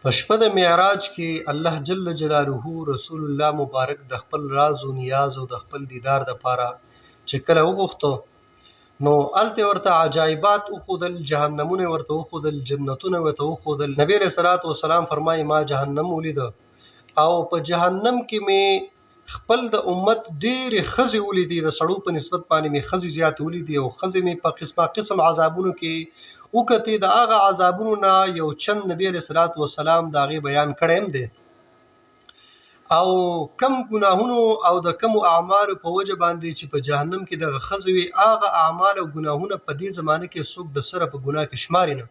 په شپه د معراج کې الله جل جلاله رسول الله مبارک د خپل راز او نیاز او د خپل دیدار د پاره چې کله وغوښتو نو الته ورته عجایبات او خودل جهنمونه ورته او خودل جنتونه ورته او خودل نبی رسول الله والسلام فرمایي ما جهنم ولید او په جهنم کې می خپل د امت ډېر خزي ولیدي د سړو په نسبت باندې می خزي زیات ولیدي او خزي می په قسم عذابونو کې وکته د هغه عذابونو نه یو چند نبی رسول الله والسلام دا غي بیان کړم دي او کم ګناهونو او د کم اعمال په وجه باندې چې په جهنم کې د خزوي هغه اعمال او ګناهونه په دې زمانه کې څوک د سره په ګناه کې شمارینه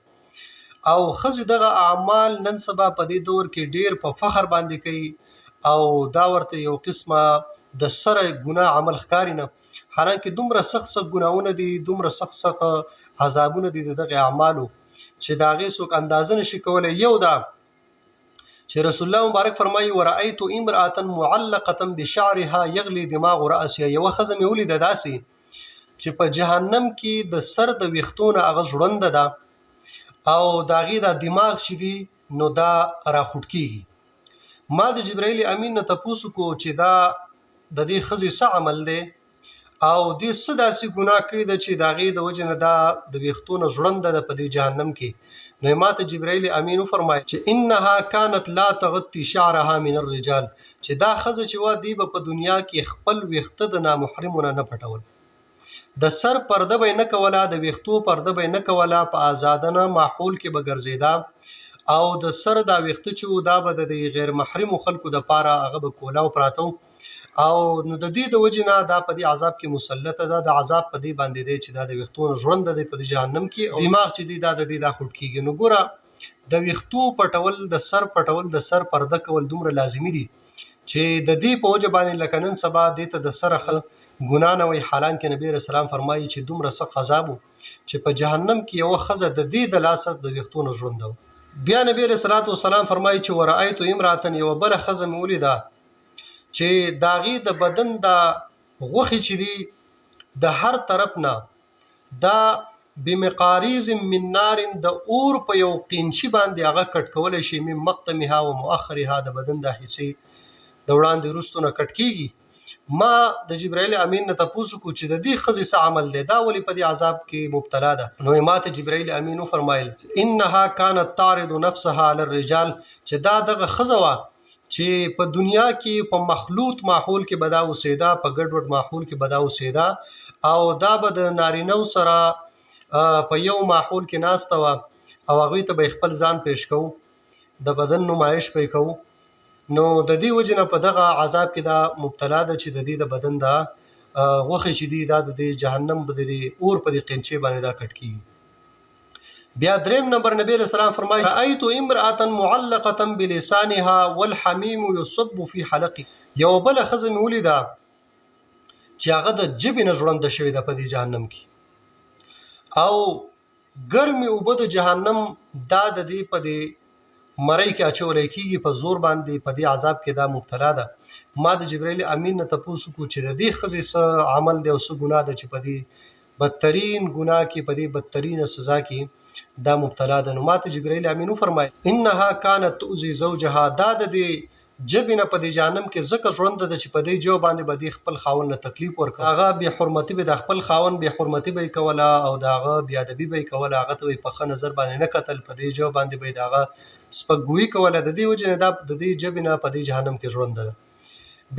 او خزي دغه اعمال نن سبا په دې دور کې ډیر په فخر باندې کوي او دا ورته یو قسمه د سره ګناه عمل ښکارینه حالانکه دومره سخت ګناهونه دي دومره سخت عذابونه دي دغه اعمالو چې دا غي څوک اندازه نشي کولای یو دا چې رسول الله مبارک فرمایي ورأيت امرأة معلقة بشعرها يغلي دماغ رأسها یو خزم ولید داسي چې په جهنم کې د سر د ویختونه هغه ژوند ده او داغي دا دماغ شدي نو دا راخوټ کیږي ما د جبرائیل امین نه تاسو کو چې دا د دې خزي څه عمل دی او دې څه داسې ګناه کړی د چې داغي د وجه نه دا د ویختونه ژوند ده په دې جهنم کې نو ماته جبرائیل امین فرمایي چې انها كانت لا تغطي شعرها من الرجال چې دا خزه چې وا دی په دنیا کې خپل ویخته د نامحرمونه نه پټول د سر پرده به نه کوله د ویختو پرده به نه کوله په آزادانه ماحول کې به ګرځیدا او د سر دا ویخته چې دا به د غیر محرم خلکو د پاره هغه به کولاو پراتو او نو د دې د وجنه دا په دې عذاب کې مسلط ده د عذاب په دې باندې دی چې دا د ویختونو ژوند ده په جهنم کې او دماغ چې دی دا د دې دا خټ کیږي نو ګوره د ویختو پټول د سر پټول د سر پرده کول دومره لازمی دي چې د دې په وجه باندې لکنن سبا د ته د سره ګنا نه وي حالانکه نبی رسول الله فرمایي چې دومره سخت عذاب چې په جهنم کې یو خزه د دې د لاسه د ویختونو ژوند ده بیا نبی رسول الله والسلام فرمایي چې ورأيت امرأة یو بل خزه مولیدا چې داغي د بدن دا غوخي چې دی د هر طرف نه دا بمقاریز من نار د اور په یو قینچی باندې هغه کټ کول شي من مقتمها او مؤخرها د بدن د حصے د وړاندې رستونه کټ کیږي ما د جبرائیل امین نه تاسو کو چې د دې خزي څه عمل دی دا ولی په دې عذاب کې مبتلا ده نو ماته جبرائیل امین فرمایل انها كانت تعرض نفسها على الرجال چې دا دغه خزوا چې په دنیا کې په مخلوط ماحول کې بدا وسیدا په ګډوډ ماحول کې بدا وسیدا او دا به د نارینو سره په یو ماحول کې ناسته و او هغه ته به خپل ځان پیش کوو د بدن نمایش پې کوو نو د دې وجنه په دغه عذاب کې دا مبتلا ده چې د دې د بدن دا غوخه چې دی دا د جهنم بدري اور په دې قنچه باندې دا کټ کی بیا دریم نمبر نبی رسول الله فرمایي رأيت امرأة معلقة بلسانها والحميم يصب في حلقه یو بل خزم ولیدا چې هغه د جبې نه ژوند شوی د په دې جهنم کې او ګرمي او بده جهنم دا د دې په دې مړی کې اچولې کیږي په زور باندې په دې عذاب کې دا مبتلا ده ما د جبرائیل امین نه تاسو کو چې د دې خزې څه عمل دی او څه ګناه ده چې په دې بدترین ګناه کې په دې بدترین سزا کې دا مبتلا ده نو ماته جبرائیل امین فرمایي انها كانت تؤذي زوجها دا د دې جبنه په دې جانم کې زکه ژوند ده چې په دې جو باندې به خپل خاون له تکلیف ورکړي هغه به حرمتي به د خپل خاون به حرمتي به کولا او داغه بیا ادبي به کولا هغه ته په ښه نظر باندې نه قتل په دې جو باندې به داغه سپګوي کولا د دې وجه نه د دې جبنه په دې جهنم کې ژوند ده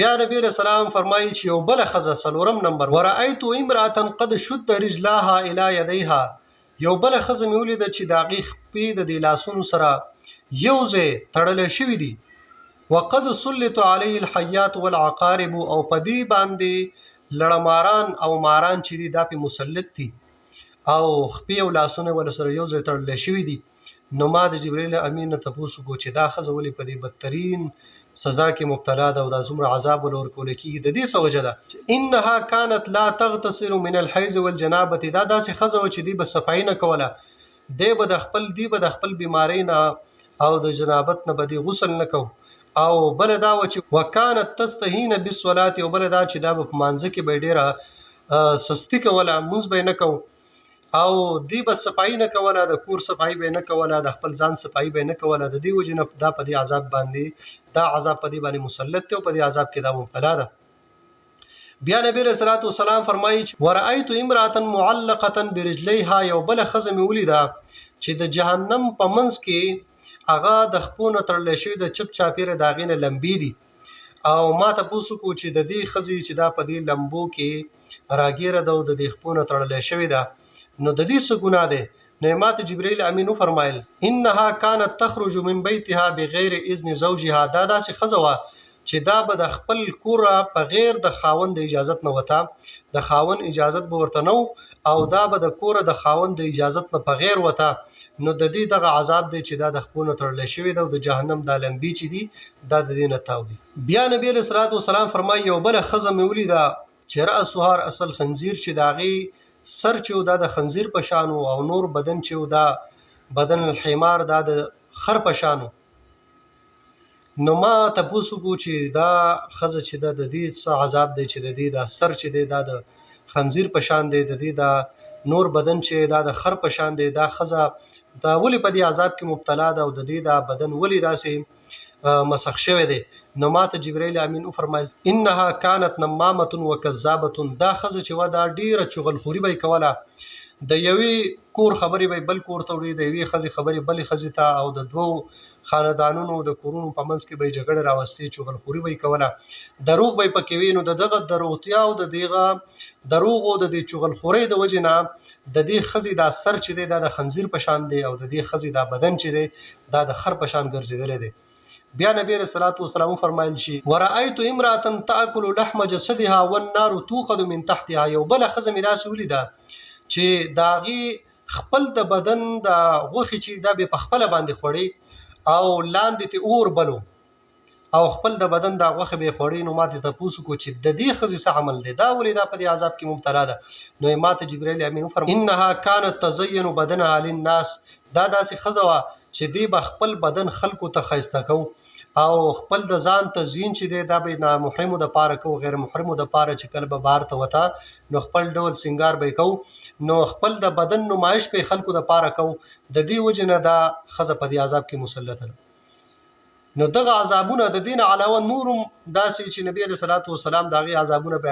بیا نبی رسول الله فرمایي چې یو بل خزه سلورم نمبر ورأيت امرأة قد شد رجلها الى يديها یو بل خزه مولید چې داغي خپې د لاسونو سره یوځه تړل شوی دي وقد سلط عليه الحيات والعقارب او پدی باندې لړماران او ماران چې دي دا په مسلط دي او خپې او لاسونه ول سره یوځه تړل شوی دي نو ما د جبرائیل امین ته تاسو کو چې دا خزه ولې په دې بدترین سزا کې مبتلا ده او د زمره عذاب ولور کول کیږي د دې سوجه ده انها كانت لا تغتسل من الحيض والجنابه دا داسې خزه و چې دی به صفای نه کوله دی به د خپل بیماری نه او د جنابت نه به غسل نه کو او بل دا و چې وکانت تستهین بالصلاه او بل دا چې دا په مانځ کې به ډیره سستی کوله مونږ به نه کو او دی به صفایي نه کوله، د کور صفایي به نه کوله، د خپل ځان صفایي به نه کوله. د دې وجې نه دا په دې عذاب باندې دا عذاب په دې باندې مسلط دی او په دې عذاب کې دا مبتلا ده. بیا نبی علیہ الصلوۃ والسلام فرمایي ورأیت امرأة معلقة برجلیها، یو بل ښځه مې ولیده چې د جهنم په منځ کې هغه د خپونه تړلی شوي د چپ چاپیره د هغې نه لمبې دي. او ما تپوس وکړو چې د دې ښځې چې دا په دې لمبو کې راګیره ده او د دې خپونه تړلی شوې ده نو د دې څه ګناه دی؟ نو ما ته جبرائیل امین وفرمایل انها كانت تخرج من بيتها بغیر اذن زوجها، دا داسې ښځه وه چې دا به د خپل کوره په غیر د خاوند د اجازت نه وته، د خاوند اجازت به ورته نه او دا به د کوره د خاوند د اجازت نه په غیر وته. نو د دې دغه عذاب دی چې دا د خپونه تړلی شوی ده او د جهنم دا لمبې چې دي دا د دې نه تاو دي. بیا نبی علیہ الصلوۃ والسلام فرمایي یو بله ښځه مې ولیده چې رأسها اصل خنزیر، چې د هغې سر چې دا د خنزیر په شان او نور بدن چې دا بدن الحمار دا د خر په شان. نو ما تپوس وکړو چې دا ښځه چې دا د دې څه عذاب دی چې د دې دا سر چې دی دا د خنزیر په شان دی، د دې دا نور بدن چې دا د خر په شان دی، دا ښځه دا ولې په دې عذاب کې مبتلا ده او د دې دا بدن ولې داسې مسخ شوی دی؟ نو ما ته جبرائیل امین وفرمایل انها كانت نمامه وكذابه، دا ښځه چې وه دا ډیره چغلخوري به یې کوله، د یوې کور خبرې به بل کور ته وړي، د یوې ښځې خبرې بلې ښځې ته، او د دوو خاندانونو د کورونو په منځ کې به یې جګړې راوستې، چغلخوري به یې کوله، دروغ به یې پکې وي. نو د دغه دروغتیا او د دغه دروغو د دې چغلخورۍ د وجې نه د دې ښځې دا سر چې دی دا د خنزیر په شان دی او د دې ښځې دا بدن چې دی دا د خر په شان ګرځېدلی دی. بیا نبی علیہ الصلوۃ والسلام فرمایل شي ورأیت امرأة تأکل لحم جسدها والنار توقد من تحتها، یو بله ښځه مې داسې ولیده چې د هغې خپل د بدن د غوښې چې دا به په خپله باندې خوړې او لاندې ته اور بلو او خپل د بدن د غوښې به خوړې. نو ما ته تپوس وکړو چې د دې ښځې څه عمل دی؟ دا ولې دا په دې عذاب کې مبتلا ده؟ نو ما ته جبرائیل امین وفرمایل انها كانت تزين بدنها للناس، دا داسې ښځه وه چې دی به خپل بدن خلکو ته ښایسته کو او خپل د ځان تزیین چې دی دا به نامحرمو دپاره کو، غیر محرمو دپاره چې کله به بهر ته وته نو خپل ډول سنگار به یې کو، نو خپل د بدن نمایش به خلکو دپاره کو. د دې وجې نه دا ښځه په دې عذاب کې مسلطه ده. نو دغه عذابونه د دین علاوه نورم داسې چې نبی علیہ الصلوۃ والسلام د هغې عذابونه بیان